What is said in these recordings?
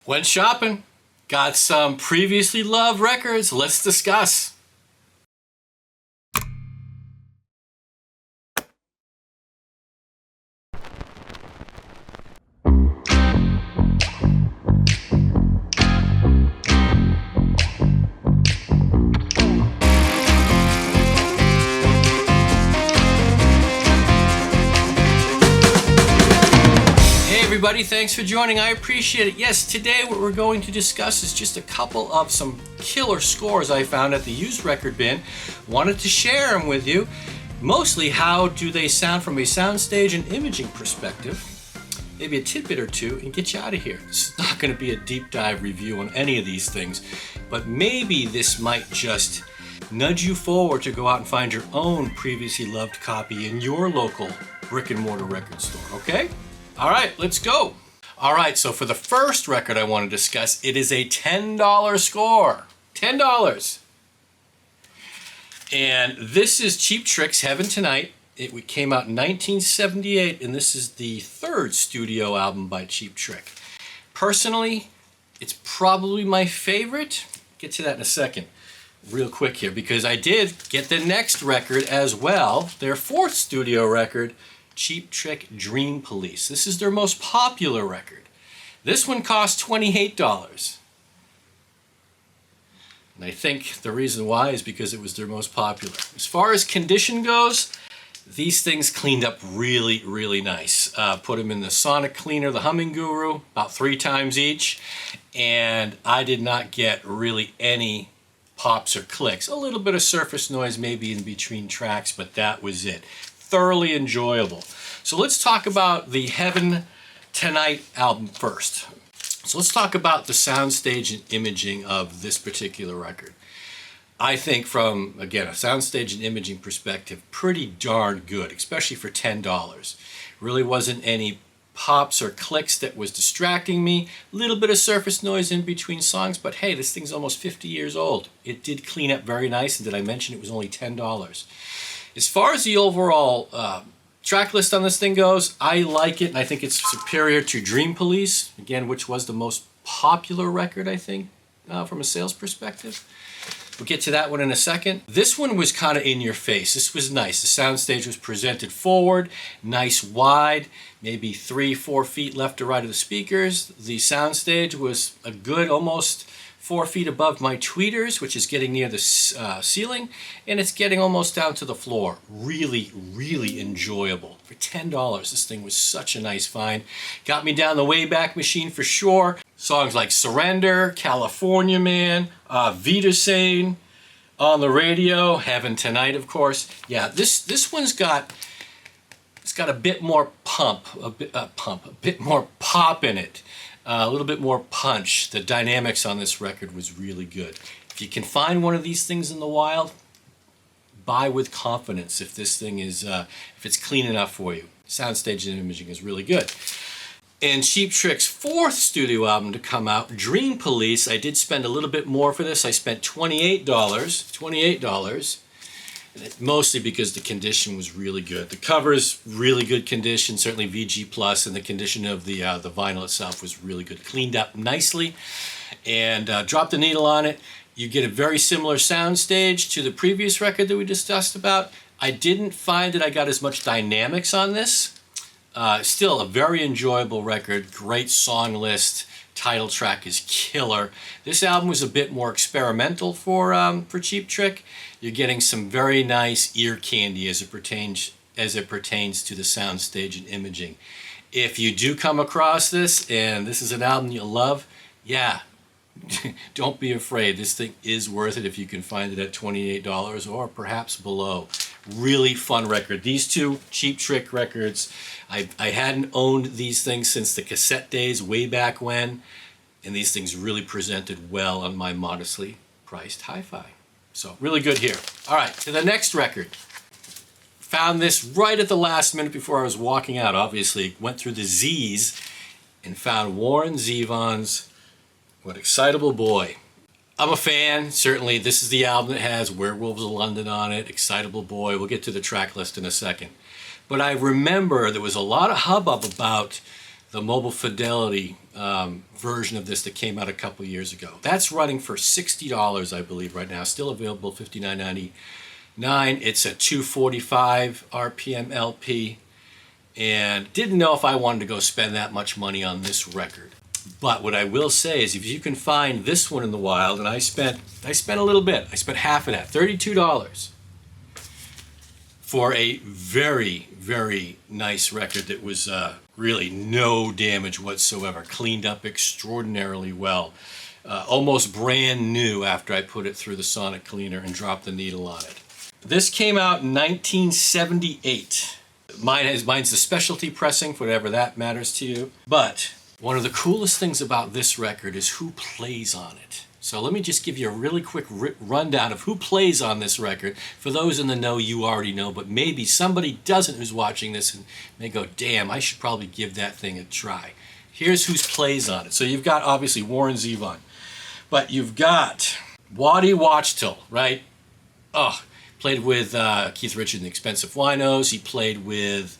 Went shopping, got some previously loved records. Let's discuss. Everybody, thanks for joining. I appreciate it. Yes, today what we're going to discuss is just a couple of some killer scores I found at the used record bin. Wanted to share them with you. Mostly, how do they sound from a soundstage and imaging perspective? Maybe a tidbit or two and get you out of here. This is not going to be a deep dive review on any of these things, but maybe this might just nudge you forward to go out and find your own previously loved copy in your local brick and mortar record store, okay? All right, let's go. All right, so for the first record I want to discuss, it is a $10 score. $10. And this is Cheap Trick's Heaven Tonight. It came out in 1978, and this is the third studio album by Cheap Trick. Personally, it's probably my favorite. Get to that in a second. Real quick here, because I did get the next record as well, their fourth studio record, Cheap Trick Dream Police. This is their most popular record. This one cost $28. And I think the reason why is because it was their most popular. As far as condition goes, these things cleaned up really, really nice. Put them in the sonic cleaner, the Humming Guru, about 3 times each. And I did not get really any pops or clicks. A little bit of surface noise maybe in between tracks, but that was it. Thoroughly enjoyable. So let's talk about the Heaven Tonight album first. So let's talk about the soundstage and imaging of this particular record. I think from, again, a soundstage and imaging perspective, pretty darn good, especially for $10. Really wasn't any pops or clicks that was distracting me. A little bit of surface noise in between songs, but hey, this thing's almost 50 years old. It did clean up very nice, and did I mention it was only $10? As far as the overall track list on this thing goes, I like it, and I think it's superior to Dream Police, again, which was the most popular record, I think, from a sales perspective. We'll get to that one in a second. This one was kind of in your face. This was nice. The soundstage was presented forward, nice wide, maybe 3-4 feet left or right of the speakers. The soundstage was a good almost 4 feet above my tweeters, which is getting near the ceiling, and it's getting almost down to the floor. Really, really enjoyable. For $10, this thing was such a nice find. Got me down the Wayback Machine for sure. Songs like Surrender, California Man, Vita Sane, On the Radio, Heaven Tonight, of course. Yeah, this one's got a bit more a bit more pop in it. A little bit more punch. The dynamics on this record was really good. If you can find one of these things in the wild, buy with confidence if this thing is, if it's clean enough for you. Soundstage and imaging is really good. And Cheap Trick's fourth studio album to come out, Dream Police, I did spend a little bit more for this. I spent $28. $28. Mostly because the condition was really good. The cover's really good condition, certainly VG+, and the condition of the vinyl itself was really good. Cleaned up nicely, and dropped the needle on it. You get a very similar soundstage to the previous record that we discussed about. I didn't find that I got as much dynamics on this. Still a very enjoyable record, great song list. Title track is killer. This album was a bit more experimental for Cheap Trick. You're getting some very nice ear candy as it pertains to the soundstage and imaging. If you do come across this and this is an album you love, yeah, don't be afraid. This thing is worth it if you can find it at $28 or perhaps below. Really fun record. These two Cheap Trick records, I hadn't owned these things since the cassette days, way back when, and these things really presented well on my modestly priced hi-fi. So really good here. All right, to the next record. Found this right at the last minute before I was walking out. Obviously, went through the Z's and found Warren Zevon's What Excitable Boy. I'm a fan. Certainly, this is the album that has Werewolves of London on it, Excitable Boy. We'll get to the track list in a second. But I remember there was a lot of hubbub about the mobile fidelity version of this that came out a couple years ago. That's running for $60, I believe, right now. Still available, $59.99. It's a 245 RPM LP, and didn't know if I wanted to go spend that much money on this record. But what I will say is, if you can find this one in the wild, and I spent a little bit. I spent half of that, $32, for a very, very nice record that was really no damage whatsoever, cleaned up extraordinarily well, almost brand new after I put it through the sonic cleaner and dropped the needle on it. This came out in 1978. Mine's the specialty pressing, whatever that matters to you. But one of the coolest things about this record is who plays on it. So let me just give you a really quick rundown of who plays on this record. For those in the know, you already know, but maybe somebody doesn't who's watching this and may go, damn, I should probably give that thing a try. Here's who plays on it. So you've got, obviously, Warren Zevon. But you've got Wharfedale, right? Oh, played with Keith Richards and the Expensive Winos. He played with,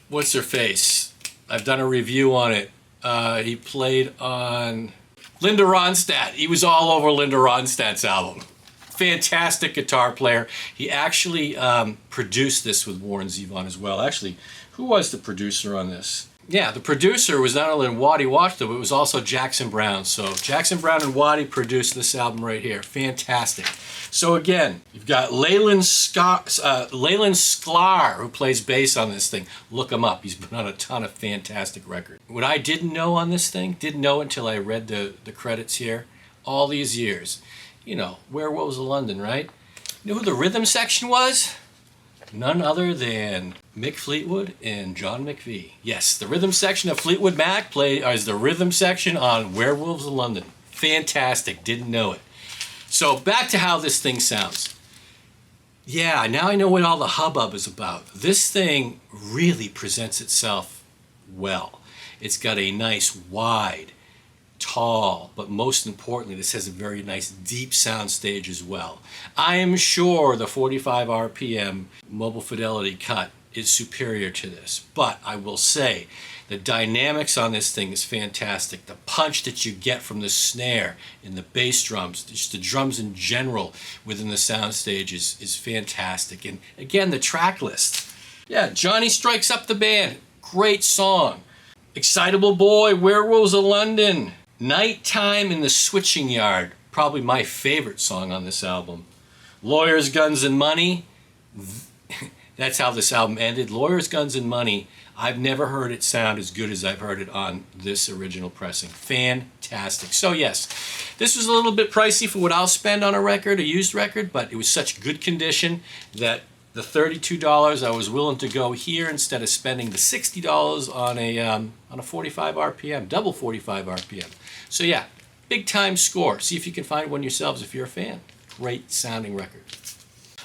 what's her face? I've done a review on it. He played on Linda Ronstadt. He was all over Linda Ronstadt's album. Fantastic guitar player. He actually produced this with Warren Zevon as well. Actually, who was the producer on this? Yeah, the producer was not only Waddy Wachtel, but it was also Jackson Browne. So Jackson Browne and Waddy produced this album right here. Fantastic. So again, you've got Leyland Sklar, who plays bass on this thing. Look him up. He's been on a ton of fantastic records. What I didn't know on this thing, didn't know until I read the credits here, all these years. You know, Werewolves of London, right? You know who the rhythm section was? None other than Mick Fleetwood and John McVie. Yes, the rhythm section of Fleetwood Mac is the rhythm section on Werewolves of London. Fantastic, didn't know it. So back to how this thing sounds. Yeah, now I know what all the hubbub is about. This thing really presents itself well. It's got a nice wide, tall, but most importantly, this has a very nice deep sound stage as well. I am sure the 45 RPM mobile fidelity cut is superior to this, but I will say the dynamics on this thing is fantastic. The punch that you get from the snare and the bass drums, just the drums in general within the sound stage is fantastic. And again, the track list. Yeah, Johnny Strikes Up the Band, great song. Excitable Boy, Werewolves of London. Nighttime in the Switching Yard, probably my favorite song on this album. Lawyers, Guns, and Money. That's how this album ended. Lawyers, Guns, and Money. I've never heard it sound as good as I've heard it on this original pressing. Fantastic. So yes, this was a little bit pricey for what I'll spend on a record, a used record, but it was such good condition that the $32 I was willing to go here instead of spending the $60 on a 45 RPM, double 45 RPM. So yeah, big time score. See if you can find one yourselves if you're a fan. Great sounding record.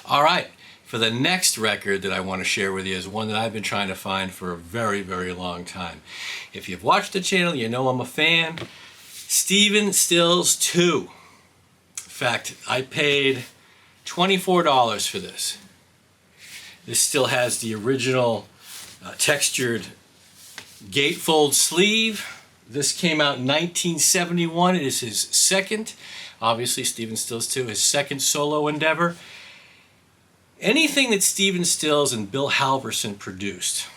All right, for the next record that I want to share with you is one that I've been trying to find for a very, very long time. If you've watched the channel, you know I'm a fan. Stephen Stills 2. In fact, I paid $24 for this. This still has the original textured gatefold sleeve. This came out in 1971. It is his second, obviously Stephen Stills 2, his second solo endeavor. Anything that Stephen Stills and Bill Halverson produced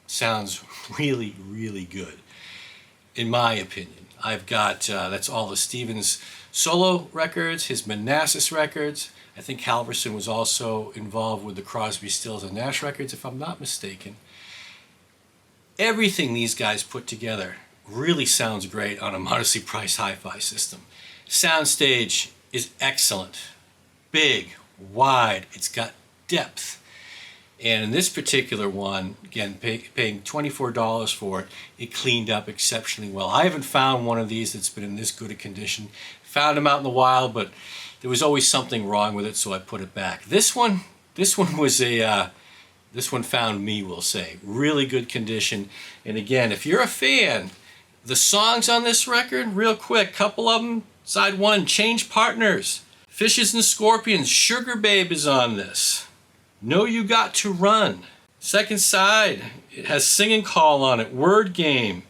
sounds really, really good, in my opinion. I've got, that's all the Stevens solo records, his Manassas records. I think Halverson was also involved with the Crosby, Stills, and Nash records, if I'm not mistaken. Everything these guys put together really sounds great on a modestly priced hi-fi system. Soundstage is excellent. Big, wide, it's got depth. And in this particular one, again, paying $24 for it, it cleaned up exceptionally well. I haven't found one of these that's been in this good a condition. Found them out in the wild, but there was always something wrong with it, so I put it back. This one was a, this one found me, we'll say. Really good condition. And again, if you're a fan, the songs on this record, real quick, couple of them. Side 1, Change Partners. Fishes and Scorpions, Sugar Babe is on this. Know You Got to Run. Second side, it has Singing Call on it, Word Game,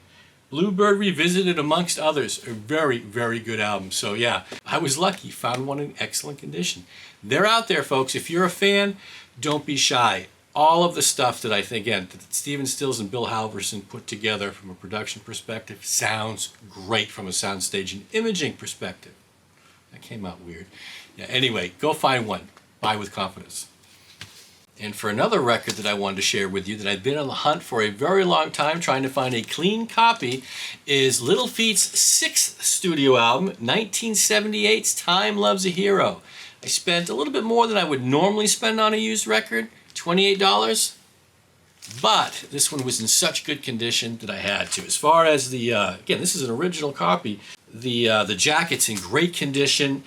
Bluebird Revisited, amongst others. A very, very good album. So yeah, I was lucky, found one in excellent condition. They're out there, folks. If you're a fan, don't be shy. All of the stuff that I think, again, that Stephen Stills and Bill Halverson put together from a production perspective sounds great from a soundstage and imaging perspective. That came out weird. Yeah, anyway, go find one. Buy with confidence. And for another record that I wanted to share with you that I've been on the hunt for a very long time trying to find a clean copy is Little Feat's sixth studio album, 1978's Time Loves a Hero. I spent a little bit more than I would normally spend on a used record, $28, but this one was in such good condition that I had to. As far as the, again, this is an original copy, the jacket's in great condition.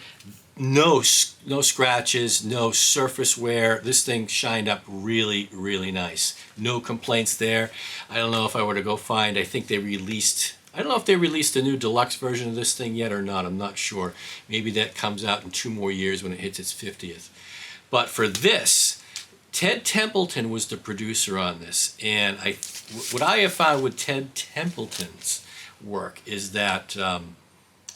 No scratches, no surface wear. This thing shined up really, really nice. No complaints there. I don't know if I were to go find, I think they released, I don't know if they released a new deluxe version of this thing yet or not. I'm not sure. Maybe that comes out in 2 more years when it hits its 50th. But for this, Ted Templeton was the producer on this. And what I have found with Ted Templeton's work is that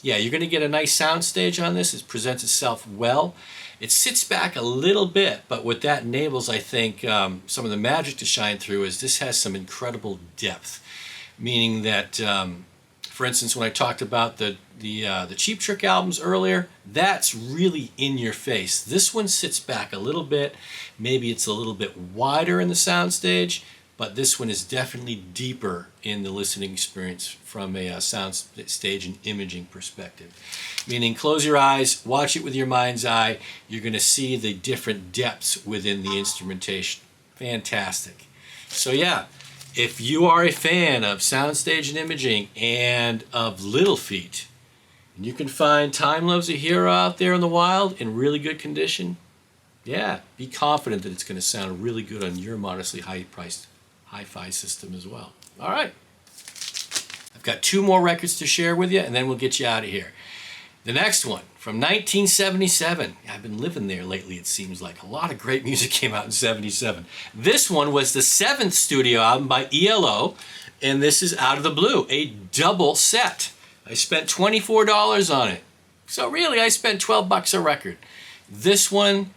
yeah, you're going to get a nice soundstage on this. It presents itself well. It sits back a little bit, but what that enables, I think, some of the magic to shine through is this has some incredible depth. Meaning that, for instance, when I talked about the Cheap Trick albums earlier, that's really in your face. This one sits back a little bit. Maybe it's a little bit wider in the soundstage, but this one is definitely deeper in the listening experience from a sound stage and imaging perspective. Meaning, close your eyes, watch it with your mind's eye. You're going to see the different depths within the instrumentation. Fantastic. So yeah, if you are a fan of soundstage and imaging and of Little Feat, and you can find Time Loves a Hero out there in the wild in really good condition, yeah, be confident that it's going to sound really good on your modestly high-priced hi-fi system as well. All right. I've got 2 more records to share with you, and then we'll get you out of here. The next one, from 1977. I've been living there lately, it seems like. A lot of great music came out in 77. This one was the 7th studio album by ELO, and this is Out of the Blue, a double set. I spent $24 on it. So really, I spent $12 a record. This one,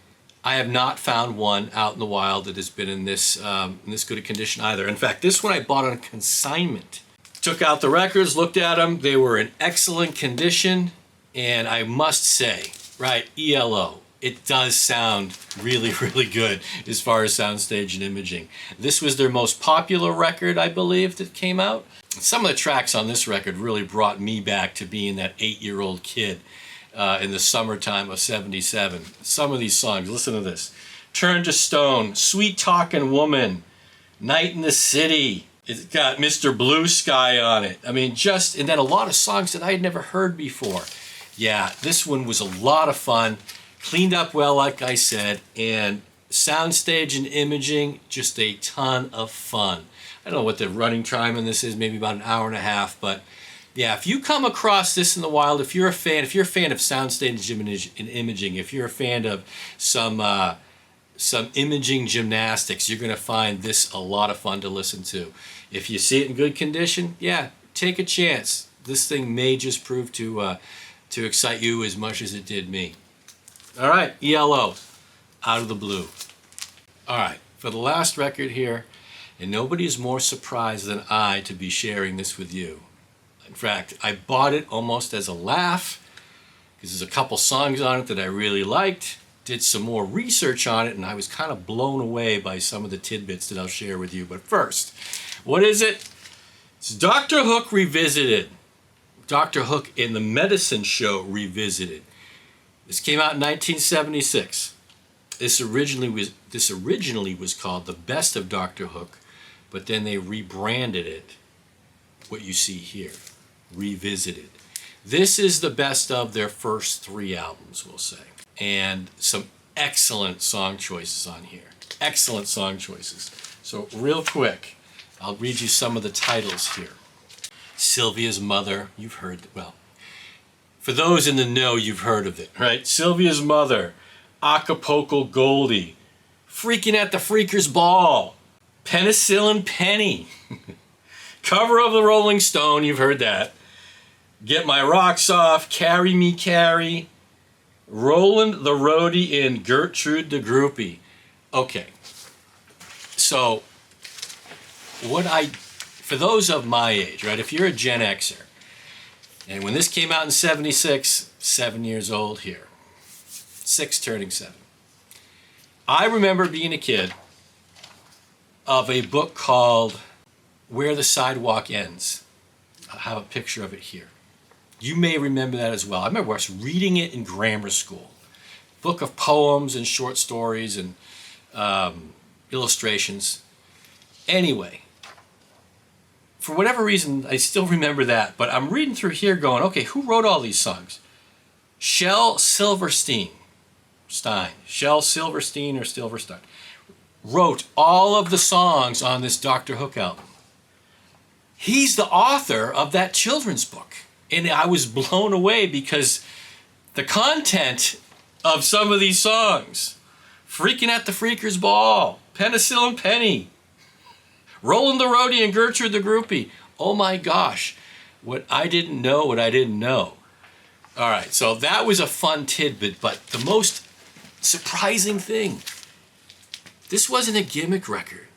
I have not found one out in the wild that has been in this good a condition either. In fact, this one I bought on consignment. Took out the records, looked at them. They were in excellent condition. And I must say, right, ELO, it does sound really, really good as far as soundstage and imaging. This was their most popular record, I believe, that came out. Some of the tracks on this record really brought me back to being that 8-year-old kid in the summertime of 77. Some of these songs, listen to this. Turn to Stone, Sweet Talkin' Woman, Night in the City. It's got Mr. Blue Sky on it. I mean, and then a lot of songs that I had never heard before. Yeah, this one was a lot of fun, cleaned up well, like I said, and soundstage and imaging, just a ton of fun. I don't know what the running time in this is, maybe about an hour and a half, but yeah, if you come across this in the wild, if you're a fan of soundstage and imaging, if you're a fan of some imaging gymnastics, you're going to find this a lot of fun to listen to. If you see it in good condition, yeah, take a chance. This thing may just prove to excite you as much as it did me. All right, ELO, Out of the Blue. All right, for the last record here, and nobody is more surprised than I to be sharing this with you. In fact, I bought it almost as a laugh because there's a couple songs on it that I really liked. Did some more research on it, and I was kind of blown away by some of the tidbits that I'll share with you. But first, what is it? It's Dr. Hook Revisited. Dr. Hook in the Medicine Show Revisited. This came out in 1976. This originally was called The Best of Dr. Hook, but then they rebranded it, what you see here, Revisited. This is the best of their first 3 albums, we'll say. And some excellent song choices on here. Excellent song choices. So real quick, I'll read you some of the titles here. Sylvia's Mother, you've heard, well, for those in the know, you've heard of it, right? Sylvia's Mother, Acapulco Goldie, Freaking at the Freaker's Ball, Penicillin Penny. Cover of the Rolling Stone, you've heard that. Get My Rocks Off, Carry Me Carry, Roland the Roadie, and Gertrude the Groupie. Okay, so for those of my age, right, if you're a Gen Xer, and when this came out in 76, 7 years old here, 6 turning 7, I remember being a kid of a book called Where the Sidewalk Ends. I have a picture of it here. You may remember that as well. I remember us reading it in grammar school. Book of poems and short stories and illustrations. Anyway, for whatever reason, I still remember that, but I'm reading through here going, okay, who wrote all these songs? Shel Silverstein wrote all of the songs on this Dr. Hook album. He's the author of that children's book. And I was blown away because the content of some of these songs, Freaking at the Freakers Ball, Penicillin Penny, Roland the Roadie and Gertrude the Groupie. Oh my gosh, what I didn't know. All right, so that was a fun tidbit, but the most surprising thing, this wasn't a gimmick record.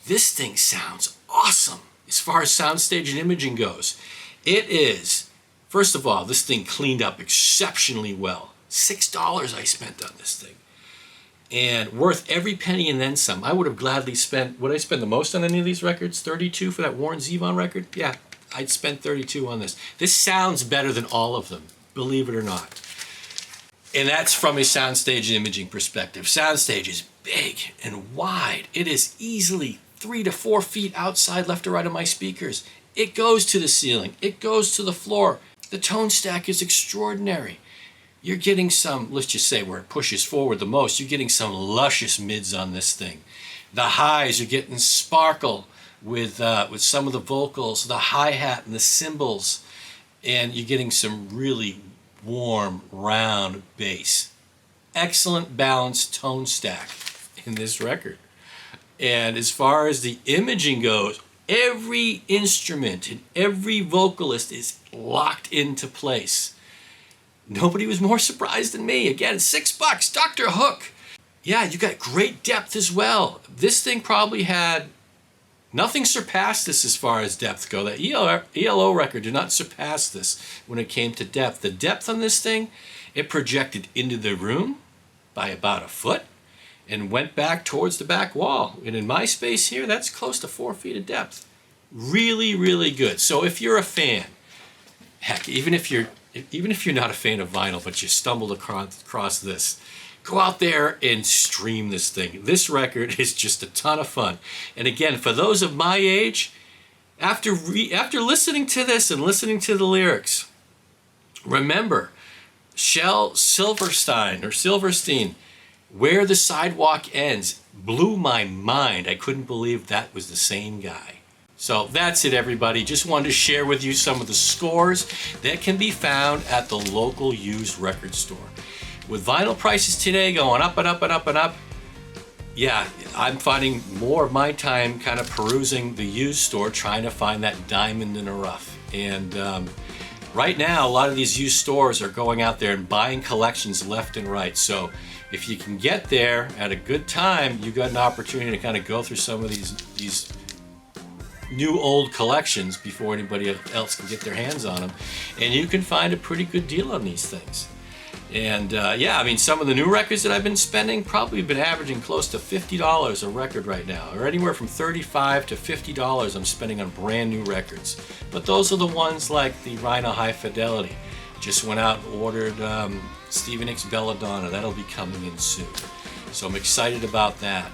This thing sounds awesome as far as soundstage and imaging goes. It is, first of all, this thing cleaned up exceptionally well. $6 I spent on this thing. And worth every penny and then some. I would have gladly spent, would I spend the most on any of these records? 32 for that Warren Zevon record? Yeah, I'd spend 32 on this. This sounds better than all of them, believe it or not. And that's from a soundstage and imaging perspective. Soundstage is big and wide. It is easily 3 to 4 feet outside left or right of my speakers. It goes to the ceiling. It goes to the floor. The tone stack is extraordinary. You're getting some, let's just say where it pushes forward the most, you're getting some luscious mids on this thing. The highs, you're getting sparkle with some of the vocals, the hi-hat and the cymbals, and you're getting some really warm, round bass. Excellent balanced tone stack in this record. And as far as the imaging goes, every instrument and every vocalist is locked into place. Nobody was more surprised than me. Again, $6, Dr. Hook. Yeah, you got great depth as well. This thing probably had, nothing surpassed this as far as depth go. That ELO record did not surpass this when it came to depth. The depth on this thing, it projected into the room by about a foot and went back towards the back wall. And in my space here, that's close to 4 feet of depth. Really, really good. So if you're a fan, heck, even if you're not a fan of vinyl, but you stumbled across this, go out there and stream this thing. This record is just a ton of fun. And again, for those of my age, after listening to this and listening to the lyrics, remember, Shel Silverstein, Where the Sidewalk Ends, blew my mind. I couldn't believe that was the same guy. So that's it, everybody. Just wanted to share with you some of the scores that can be found at the local used record store. With vinyl prices today going up and up and up and up, yeah, I'm finding more of my time kind of perusing the used store, trying to find that diamond in the rough. And right now, a lot of these used stores are going out there and buying collections left and right. So if you can get there at a good time, you've got an opportunity to kind of go through some of these new old collections before anybody else can get their hands on them, and you can find a pretty good deal on these things. And yeah, I mean, some of the new records that I've been spending probably been averaging close to $50 a record right now, or anywhere from $35 to $50 I'm spending on brand new records. But those are the ones like the Rhino High Fidelity. Just went out and ordered Stevie Nicks Belladonna. That'll be coming in soon, so I'm excited about that.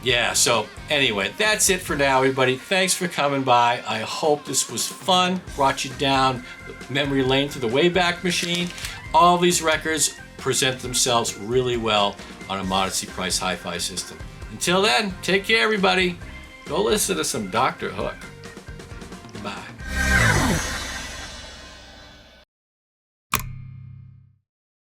Yeah, so anyway, that's it for now, everybody. Thanks for coming by. I hope this was fun, brought you down the memory lane to the Wayback Machine. All these records present themselves really well on a modesty price hi-fi system. Until then, take care, everybody. Go listen to some Dr. Hook.